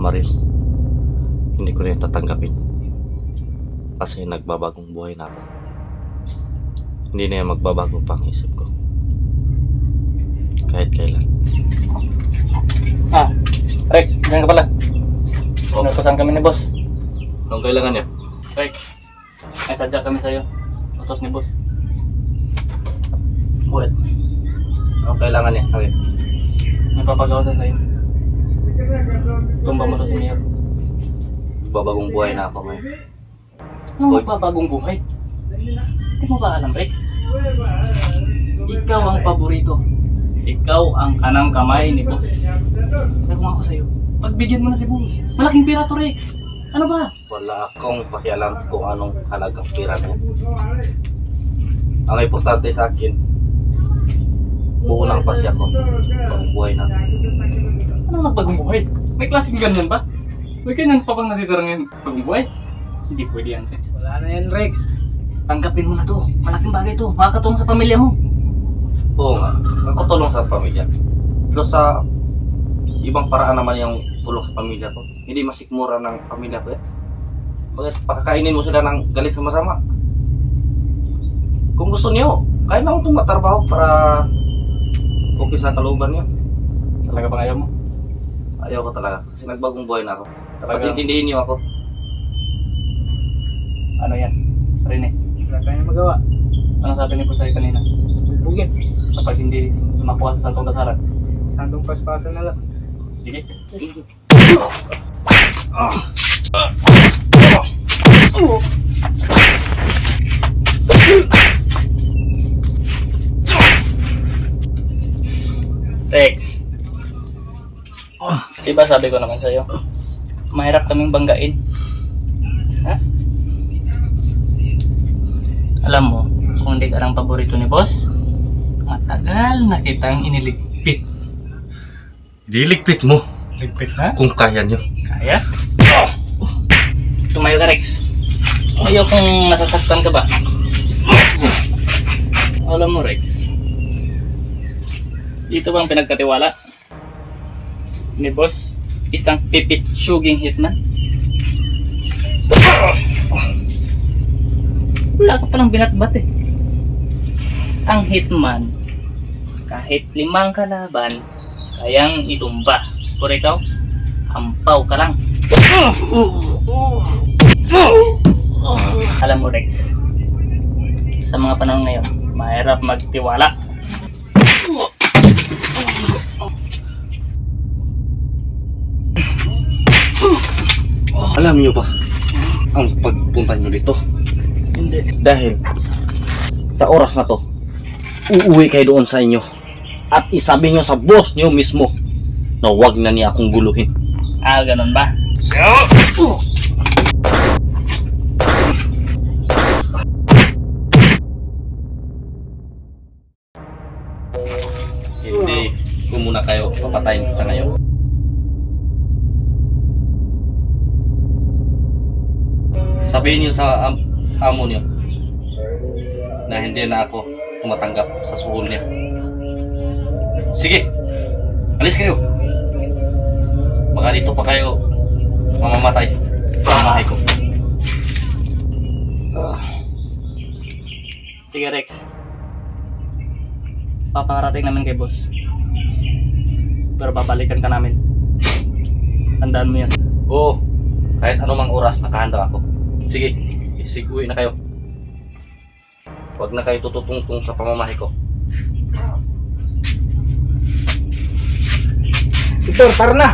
Maril, hindi ko na yung tatanggapin. Kasi nagbabagong buhay na ako. Hindi na yung magbabago pa ang isip ko. Kahit kailan. Rex, diyan ka pala. Nakusan kami ni boss. Anong kailangan niya? Rex, may sadya kami sa'yo. Utos ni boss. Buhat. Anong kailangan niya? Okay. May papagawa sa sa'yo. Tumba mo to si Mayor. Magbabagong buhay na ako ngayon. Anong magbabagong buhay? Hindi mo ba alam, Rex? Ikaw ang paborito. Ikaw ang kanang kamay ni boss. Kaya kung ako sa'yo, pagbigyan mo na si boss. Malaking pera to, Rex. Ano ba? Wala akong pakialam kung anong halagang pera niya. Ang importante sa akin, buo lang pa siya ako. Bagong buhay na. Anong nagbagong buhay? May klaseng ganyan ba? May ganyan pa bang natitira ngayon bagong buhay? Hindi pwede yan, Rex. Wala na yan, Rex. Tanggapin mo na to. Malaking bagay to. Makakatulong sa pamilya mo. Oo nga, nakatulong sa pamilya. Pero sa ibang paraan naman yung tulong sa pamilya ko. Hindi masikmura ng pamilya ko eh. Bakit pakakainin mo sila ng galit sa masama? Kung gusto niyo, kaya na akong tumatrabaho para okay sa kalooban niyo. Talaga bang ayaw mo? Ayaw ko talaga kasi nagbagong buhay na ako. Talaga? Pag-intindihin niyo ako. Ano yan? Rene, Wala tayong magawa. ano sabi ni boss sa'yo kanina? Bugit. Kapag hindi makuha sa santong dasaran. Sandong paspasan na lang. Sige. Rex. Diba sabi ko naman sa'yo, mahirap kaming banggain. Ha? Alam mo, kung hindi ka lang paborito ni boss, matagal na kitang iniligpit. Diligpit mo Ligpit na? kung kaya niyo. Kaya? Tumayo ka, Rex. Ayaw kung nasasaktan ka ba? Alam mo, Rex. Dito bang pinagkatiwala ni boss isang pipitsuging hitman? Wala ka palang binatbat eh. Ang hitman, kahit 5 kalaban, kayang itumba. Pero ikaw, hampaw ka lang. Alam mo, Rex, sa mga panahon ngayon, mahirap magtiwala. Alam niyo ba ang pagpunta niyo dito? Hindi. Dahil sa oras na to, uuwi kayo doon sa inyo at isabi niyo sa boss niyo mismo na wag na niya akong guluhin. Ganun ba? Hindi ko muna kayo papatayin sa ngayon. Sabihin niyo sa amo niyo na hindi na ako tumatanggap sa suhol niya. Sige, alis kayo. Baka dito pa kayo mamamatay sa pamahay ko. Sige, Rex. Paparating namin kay boss. Pero babalikan ka namin. Tandaan mo yan. Oo, kahit anumang oras nakahanda ako. Sige, isiguin na kayo. Huwag na kayo tututungtong sa pamamahay ko. Victor, tara na!